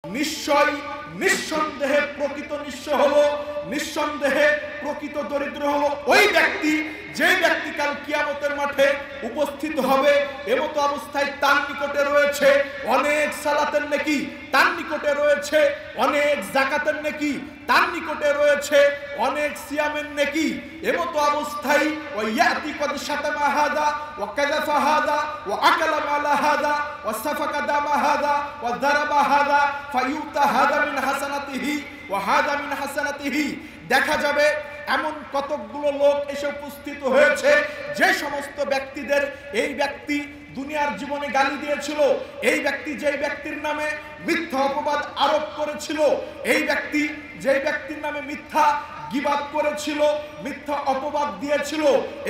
নিশ্চয় নিঃসন্দেহে প্রকৃত নিঃস্ব হলো, নিঃসন্দেহে প্রকৃত দরিদ্র হলো ওই ব্যক্তি যে ব্যক্তি কাল কিয়ামতের মাঠে উপস্থিত হবে। এমতো অবস্থায় তার নিকটে রয়েছে অনেক সালাতের নেকি, তার নিকটে রয়েছে অনেক যাকাতের নেকি, তার নিকটে রয়েছে অনেক সিয়ামের নেকি। এমতো অবস্থায় ওয়ায়াতি কদ শাতামা হাদা ওয়া কাযাফা হাদা ওয়া আকালা মালা হাদা ওয়া সাফাকা দামা হাদা ওয়া দারাবা হাদা ফায়ুতা হাদা মিন হাসানাতিহি ওয়া হাদা মিন হাসানাতিহি। দেখা যাবে এমন কতকগুলো লোক এসে উপস্থিত হয়েছে যে সমস্ত ব্যক্তিদের এই ব্যক্তি দুনিয়ার জীবনে গালি দিয়েছিল, এই ব্যক্তি যেই ব্যক্তির নামে মিথ্যা অপবাদ আরোপ করেছিল, এই ব্যক্তি যেই ব্যক্তির নামে মিথ্যা গীবাত করেছিল, মিথ্যা অপবাদ দিয়েছিল,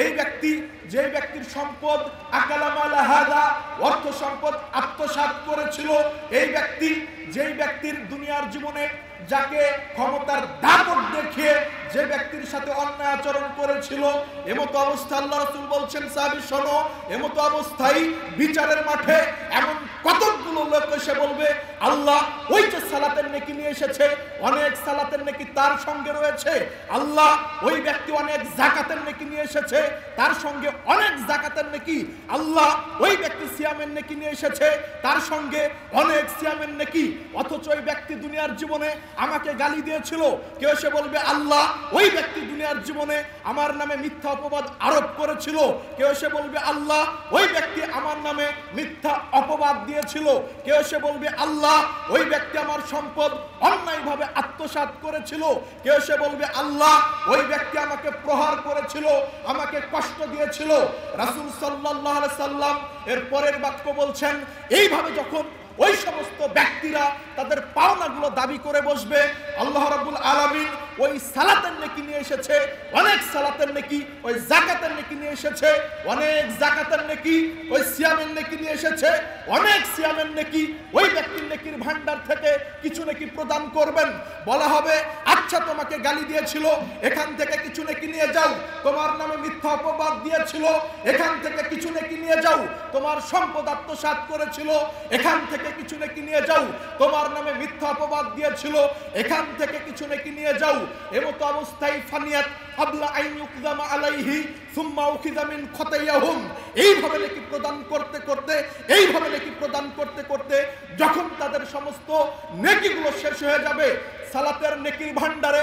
এই ব্যক্তি যেই ব্যক্তির সম্পদ আকালামালা হাদা অর্থ সম্পদ আত্মসাৎ করেছিল, এই ব্যক্তি যেই ব্যক্তির দুনিয়ার জীবনে যাকে ক্ষমতার দাপট দেখিয়ে যে ব্যক্তির সাথে অন্যায় আচরণ করেছিল। এমতো অবস্থা আল্লাহ রাসূল বলছেন সাহাবী শোনো, এমতো অবস্থায় বিচারের মাঠে এমন কতগুলো লোক এসে বলবে আল্লাহ ওই যে সালাতের নেকি নিয়ে এসেছে অনেক সালাতের নেকি তার সঙ্গে রয়েছে, আল্লাহ ওই ব্যক্তি অনেক যাকাতের নেকি নিয়ে এসেছে তার সঙ্গে অনেক যাকাতের নেকি, আল্লাহ ওই ব্যক্তি সিয়ামের নেকি নিয়ে এসেছে তার সঙ্গে অনেক সিয়ামের নেকি। অথচ ওই ব্যক্তি দুনিয়ার জীবনে আমাকে গালি দিয়েছিল, কেউ এসে বলবে আল্লাহ ওই ব্যক্তি দুনিয়ার জীবনে আমার নামে মিথ্যা অপবাদ আরোপ করেছিল, কেউ এসে বলবে আল্লাহ ওই ব্যক্তি আমার নামে মিথ্যা অপবাদ দিয়েছিল, কেউ এসে বলবে আল্লাহ ওই ব্যক্তি আমার সম্পদ অন্যায়ভাবে আত্মসাৎ করেছিল, কেউ এসে বলবে আল্লাহ ওই ব্যক্তি আমাকে প্রহার করেছিল, আমাকে কষ্ট দিয়েছিল। রাসূল সাল্লাল্লাহু আলাইহি সাল্লাম এর পরের বাক্য বলছেন এইভাবে যখন ওই সমস্ত ব্যক্তিরা তাদের পাওনাগুলো দাবি করে বসবে, আল্লাহ রাব্বুল আলামিন ওই সালাতের নেকি নিয়ে এসেছে অনেক সালাতের নেকি, ওই যাকাতের নেকি নিয়ে এসেছে অনেক যাকাতের নেকি, ওই সিয়ামের নেকি নিয়ে এসেছে অনেক সিয়ামের নেকি, ওই ব্যক্তির নেকির ভান্ডার থেকে কিছু নেকি প্রদান করবেন। বলা হবে আচ্ছা তোমাকে গালি দিয়েছিল এখান থেকে কিছু নেকি নিয়ে যাও, তোমার নামে মিথ্যা অপবাদ দিয়েছিল এখান থেকে কিছু নেকি নিয়ে যাও, তোমার সম্পদ আত্মসাৎ করেছিল এখান থেকে কিছু নেকি নিয়ে যাও, তোমার নামে মিথ্যা অপবাদ দিয়েছিল এখান থেকে কিছু নেকি নিয়ে যাও। এমতো অবস্থায় ফানিয়াত ক্বাবলা আন ইউকদামা আলাইহি সুম্মা উখিযা মিন খতায়াহুম, এইভাবে নেকি প্রদান করতে করতে এইভাবে নেকি প্রদান করতে করতে যখন তাদের সমস্ত নেকিগুলো শেষ হয়ে যাবে, সালাতের নেকির ভান্ডারে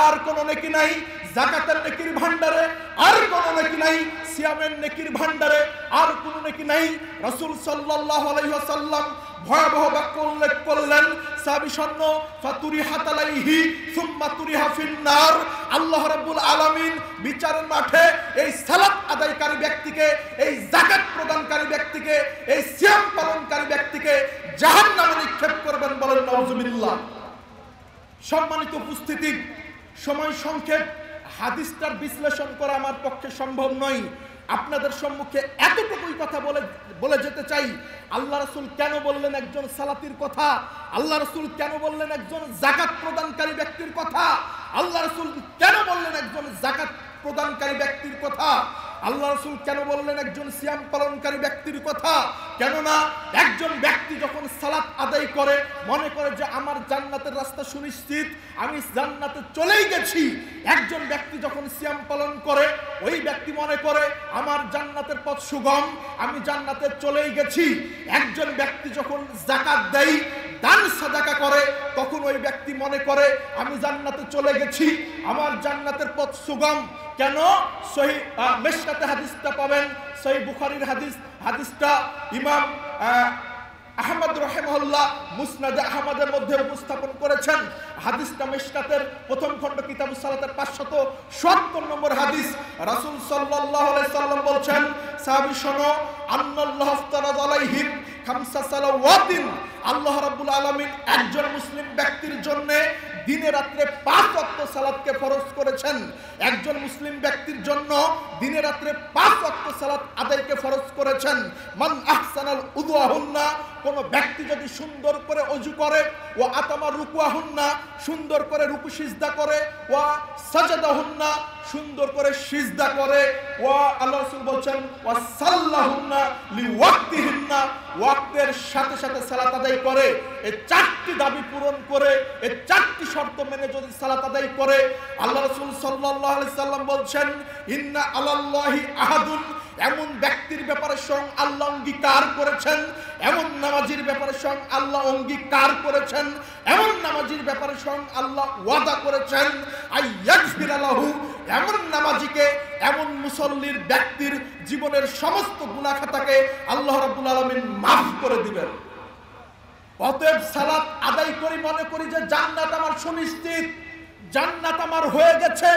আর কোনো নেকি নাই, যাকাতের নেকির ভান্ডারে আর কোনো নেকি নাই, সিয়ামের নেকির ভান্ডারে আর কোনো নেকি নাই, রাসূল সাল্লাল্লাহু আলাইহি ওয়াসাল্লাম ভয়াবহ বাক্য উল্লেখ করলেন সাহাবী শোনো ফাতুরিহাত আলাইহি সুম্মা তুরিহা ফিন্নার। আল্লাহ রাব্বুল আলামিন বিচারের মাঠে এই সালাত আদায়কারী ব্যক্তিকে, এই যাকাত প্রদানকারী ব্যক্তিকে, এই সিয়াম পালনকারী ব্যক্তিকে জাহান্নামে নিক্ষেপ করবেন। বলেন নাউজুবিল্লাহ। সম্মানিত উপস্থিতি, সময় সংক্ষেপ, হাদিসটার বিশ্লেষণ করা আমার পক্ষে সম্ভব নয়। আপনাদের সম্মুখে এতটুকুই কথা বলে যেতে চাই, আল্লাহ রাসূল কেন বললেন একজন সালাতির কথা, আল্লাহ রাসূল কেন বললেন একজন যাকাত প্রদানকারী ব্যক্তির কথা, আল্লাহ রাসূল কেন বললেন একজন যাকাত প্রদানকারী ব্যক্তির কথা, আল্লাহ রাসূল কেন বললেন একজন সিয়াম পালনকারী ব্যক্তির কথা। কেননা একজন ব্যক্তি যখন সালাত আদায় করে মনে করে যে আমার জান্নাতের রাস্তা সুনিশ্চিত, আমি জান্নাতে চলেই গেছি। একজন ব্যক্তি যখন সিয়াম পালন করে ওই ব্যক্তি মনে করে আমার জান্নাতের পথ সুগম, আমি জান্নাতে চলেই গেছি। একজন ব্যক্তি যখন যাকাত দেয়, দান সাদাকা করে, তখন ওই ব্যক্তি মনে করে আমি জান্নাতে চলে গেছি, আমার জান্নাতের পথ সুগম। কেন? সহিহ মিশকাতে হাদিসটা পাবেন, সহিহ বুখারীর হাদিস, হাদিসটা ইমাম আহমদ রাহিমাহুল্লাহ মুসনাদে আহমদের মধ্যে উপস্থাপন করেছেন। হাদিসটা মিশকাতের প্রথম খণ্ড কিতাবুস সালাতের 577 নম্বর হাদিস। রাসূল সাল্লাল্লাহু আলাইহি সাল্লাম বলছেন সাহাবী শোনো আন্নাল্লাহ আফতারাদ আলাইহিম খামসা সালাওয়াতিন, আল্লাহ রাব্বুল আলামিন একজন মুসলিম ব্যক্তির জন্য দিনে রাত্রে 5 ওয়াক্ত সালাতকে ফরজ করেছেন। একজন মুসলিম ব্যক্তির জন্য দিনে রাত্রে 5 ওয়াক্ত সালাত আদায়কে ফরজ করেছেন। মান আহসানাল উযুহুন্না, কোন ব্যক্তি যদি সুন্দর করে ওযু করে, ও আতামা রুকুআহুন্না, সুন্দর করে রুকু সিজদা করে, ও সাজাদাহুন্না, সুন্দর করে সিজদা করে, ও আল্লাহ রাসূল বলেন ও সাল্লাহুন্না লিওয়াক্তিহিন্না, ওয়াক্তের সাথে সাথে সালাত আদায় করে, এই চারটি দাবি পূরণ করে, এই চারটি শর্ত মেনে যদি সালাত আদায় করে, আল্লাহ রাসূল সাল্লাল্লাহু আলাইহি সাল্লাম বলছেন ইন্না আলাল্লাহি আহাদুন, এমন ব্যক্তির ব্যাপারে স্বয়ং আল্লাহ অঙ্গীকার করেছেন, এমন নামাজির ব্যাপারে স্বয়ং আল্লাহ অঙ্গীকার করেছেন, এমন নামাজির ব্যাপারে স্বয়ং আল্লাহ ওয়াদা করেছেন আইয়াগফিরা লাহু, এমন নামাজিকে, এমন মুসল্লির ব্যক্তির জীবনের সমস্ত গুনাহ খাতাকে আল্লাহ রাব্বুল আলামিন মাফ করে দিবেন। অতএব সালাত আদায় করি, মনে করি যে জান্নাত আমার সুনিশ্চিত, জান্নাত আমার হয়ে গেছে।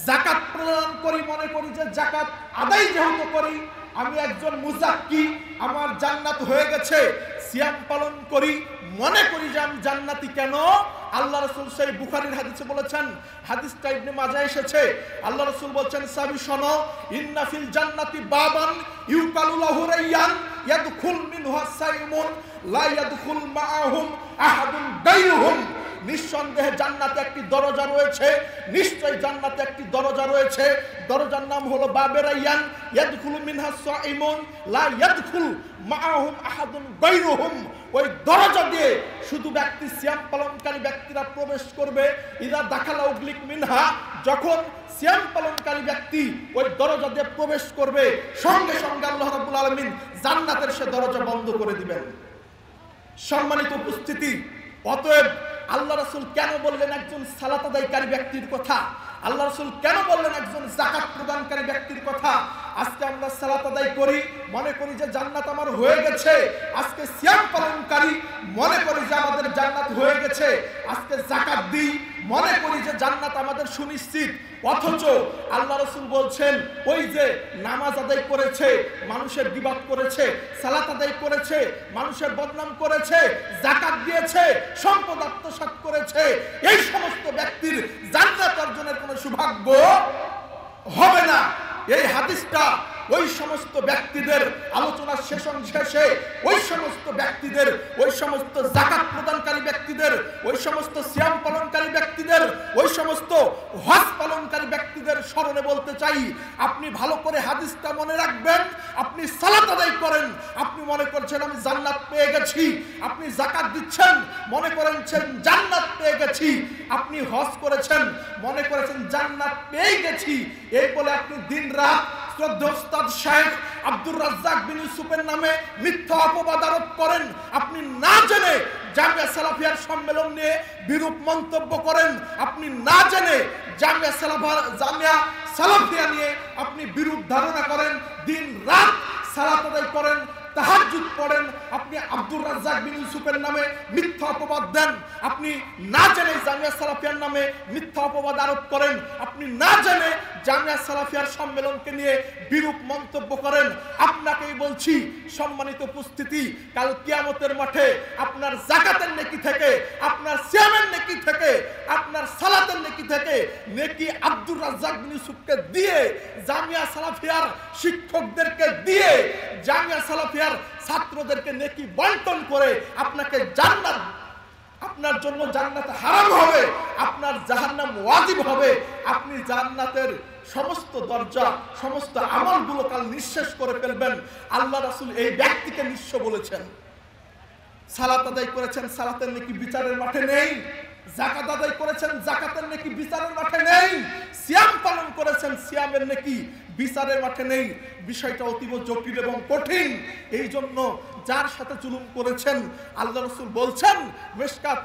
যাকাত প্রদান করি, মনে করি যে যাকাত আদায় যেহেতু করি আমি একজন মুজাক্কি, আমার জান্নাত হয়ে গেছে। সিয়াম পালন করি, মনে করি যে আমি জান্নাতি। কেন? আল্লাহ রাসূল সেই বুখারীর হাদিসে বলেছেন, হাদিসটা ইবনে মাজাহ এসেছে, আল্লাহ রাসূল বলেন সাহাবী শোনো, ইন্না ফিল জান্নাতি বাবান ইউকালু লাহু রাইয়ান ইয়াদখুল মিনহু সাইমুন লা ইয়াদখুল মাআহুম আহাদুন গায়রুহুম, নিঃসন্দেহে জান্নাতে একটি দরজা রয়েছে, নিশ্চয় জান্নাতে একটি দরজা রয়েছে, দরজার নাম হলো বাবে রাইয়ান, ইয়াদখুলু মিনহা সাইমুন লা ইয়াদখুল মাআহুম আহাদুন গায়রুহুম, ওই দরজা দিয়ে শুধু ব্যক্তি সিয়াম পালনকারী ব্যক্তিরা প্রবেশ করবে। ইদা দাখালা উগলিক মিনহা, যখন সিয়াম পালনকারী ব্যক্তি ওই দরজা দিয়ে প্রবেশ করবে, সঙ্গে সঙ্গে আল্লাহ রাব্বুল আলামিন জান্নাতের সে দরজা বন্ধ করে দিবেন। সম্মানিত উপস্থিতি, অতএব আল্লাহ রাসূল কেন বললেন একজন সালাত আদায়কারী ব্যক্তির কথা? আল্লাহ রাসূল কেন বললেন একজন যাকাত প্রদানকারী ব্যক্তির কথা? আজকে আমরা সালাত আদায় করি, মনে করি যে জান্নাত আমার হয়ে গেছে। আজকে সিয়াম পালনকারী, মনে করি যে আমাদের জান্নাত হয়ে গেছে। আজকে যাকাত দিই, মনে করি যে জান্নাত আমাদের সুনিশ্চিত। অথচ আল্লাহ রাসূল বলছেন ওই যে নামাজ আদায় করেছে, মানুষের বিবাদ করেছে, সালাত আদায় করেছে, মানুষের বদনাম করেছে, যাকাত দিয়েছে, সম্পদ আত্মসাৎ করেছে, এই সমস্ত ব্যক্তির জান্নাত অর্জনের কোনো সৌভাগ্য হবে না। এই হাদিসটা ওই সমস্ত ব্যক্তিদের আলোচনার শেষে ওই সমস্ত ব্যক্তিদের, ওই সমস্ত যাকাত প্রদানকারী ব্যক্তিদের, ওই সমস্ত সিয়াম পালনকারী ব্যক্তিদের, ওই সমস্ত হজ পালনকারী ব্যক্তিদের স্মরণে বলতে চাই, আপনি ভালো করে হাদিসটা মনে রাখবেন। আপনি সালাত আদায় করেন, আপনি মনে করছেন আমি জান্নাত পেয়ে গেছি। আপনি যাকাত দিচ্ছেন, মনে করেছেন জান্নাত পেয়ে গেছি। আপনি হজ করেছেন, মনে করেছেন জান্নাত পেয়ে গেছি। এই বলে আপনি দিন রাত শ্রদ্ধেয় শেখ আব্দুর রাজ্জাক বিন ইউসুফের নামে মিথ্যা অপবাদ আরোপ করেন। আপনি না জেনে জামিয়া সালাফিয়ার সম্মেলন নিয়ে বিরূপ মন্তব্য করেন। আপনি না জেনে জামিয়া সালাফিয়া নিয়ে আপনি বিরূপ ধারণা করেন। দিন রাত সালাত আদায় করেন, তাহাজ্জুদ পড়েন, আপনি আব্দুর রাজ্জাক বিন ইউসুফের নামে মিথ্যা অপবাদ দেন। আপনি না জেনে জামিয়া সালাফিয়ার নামে মিথ্যা অপবাদ আরোপ করেন। আপনি না জেনে জামিয়া সালাফিয়ার সম্মেলনকে নিয়ে বিরূপ মন্তব্য করেন। আপনাকেই বলছি সম্মানিত উপস্থিতি, কাল কিয়ামতের মাঠে আপনার যাকাতের নেকি থেকে, আপনার সিয়ামের নেকি থেকে, আপনার সালাতের নেকি থেকে নেকি আব্দুর রাজ্জাক বিন ইউসুফকে দিয়ে, জামিয়া সালাফিয়ার শিক্ষকদেরকে দিয়ে, জামিয়া সালাফিয়ার ছাত্রদেরকে নেকি বন্টন করে আপনাকে জান্নাত, আপনার জন্য জান্নাত হারাম হবে, আপনার জাহান্নাম ওয়াজিব হবে। আপনি জান্নাতের সমস্ত দরজা, সমস্ত আমলগুলো কাল নিঃশেষ করে ফেলবেন। আল্লাহ রাসূল এই ব্যক্তিকে নিঃস্ব বলেছেন। সালাত আদায় করেছেন, সালাতের নেকি বিচারের মাঠে নেই। যাকাত আদায় করেছেন, যাকাতের নেকি বিচারের মাঠে নেই। সিয়াম পালন করেছেন, সিয়ামের নেকি বিচারের মাঠে নেই। বিষয়টা অতীব জটিল এবং কঠিন। এই জন্য যার সাথে জুলুম করেছেন, আল্লাহ রাসূল বলছেন, মিশকাত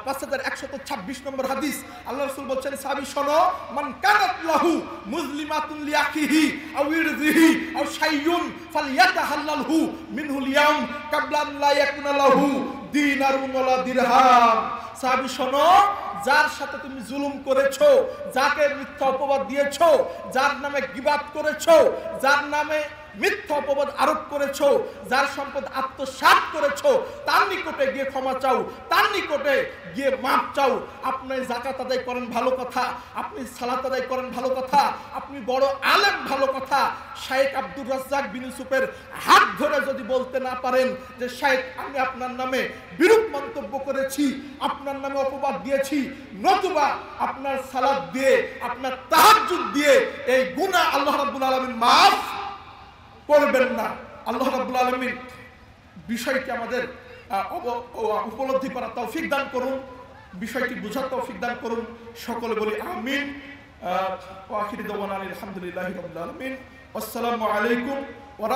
5126 নম্বর হাদিস, আল্লাহ রাসূল বলছেন সাহাবী শোনো, মান কানাত লাহু মুজলিমাতুন লিআখিহি আও ইরদিহি আও শাইউন ফালইয়াতাহাল্লালহু মিনহুল ইয়াউম ক্বাবলা আন লা ইয়াকুনা লাহু দিনারুন ওয়ালা দিরহাম। সাহাবী শোনো, যার সাথে তুমি জুলুম করেছো, যাকে মিথ্যা অপবাদ দিয়েছো, যার নামে গীবাত করেছো, যার নামে মিথ্যা অপবাদ আরোপ করেছো, যার সম্পদ আত্মসাৎ করেছো, তার নিকটে গিয়ে ক্ষমা চাও, তার নিকটে গিয়ে মাপ চাও। আপনি যাকাত আদায় করেন ভালো কথা, আপনি সালাত আদায় করেন ভালো কথা, আপনি বড় আলেম ভালো কথা। শাইখ আব্দুর রাজ্জাক বিন ইউসুফের হাত ধরে যদি বলতে না পারেন যে শাইখ আমি আপনার নামে বিরূপ মন্তব্য করেছি, আপনার নামে অপবাদ দিয়েছি, নতুবা আপনার সালাত দিয়ে, আপনার তাহাজ্জুদ দিয়ে এই গুনাহ আল্লাহ রাব্বুল আলামিন মাফ করবেন না। আল্লাহ রাব্বুল আলামিন বিষয়টি আমাদের উপলব্ধি করার তৌফিক দান করুন, বিষয়টি বুঝার তৌফিক দান করুন। সকলে বলি আমিন। ওয়া আখিরু দাওয়ানা আলহামদুলিল্লাহি রাব্বিল আলামিন। আসসালামু আলাইকুম ওয়া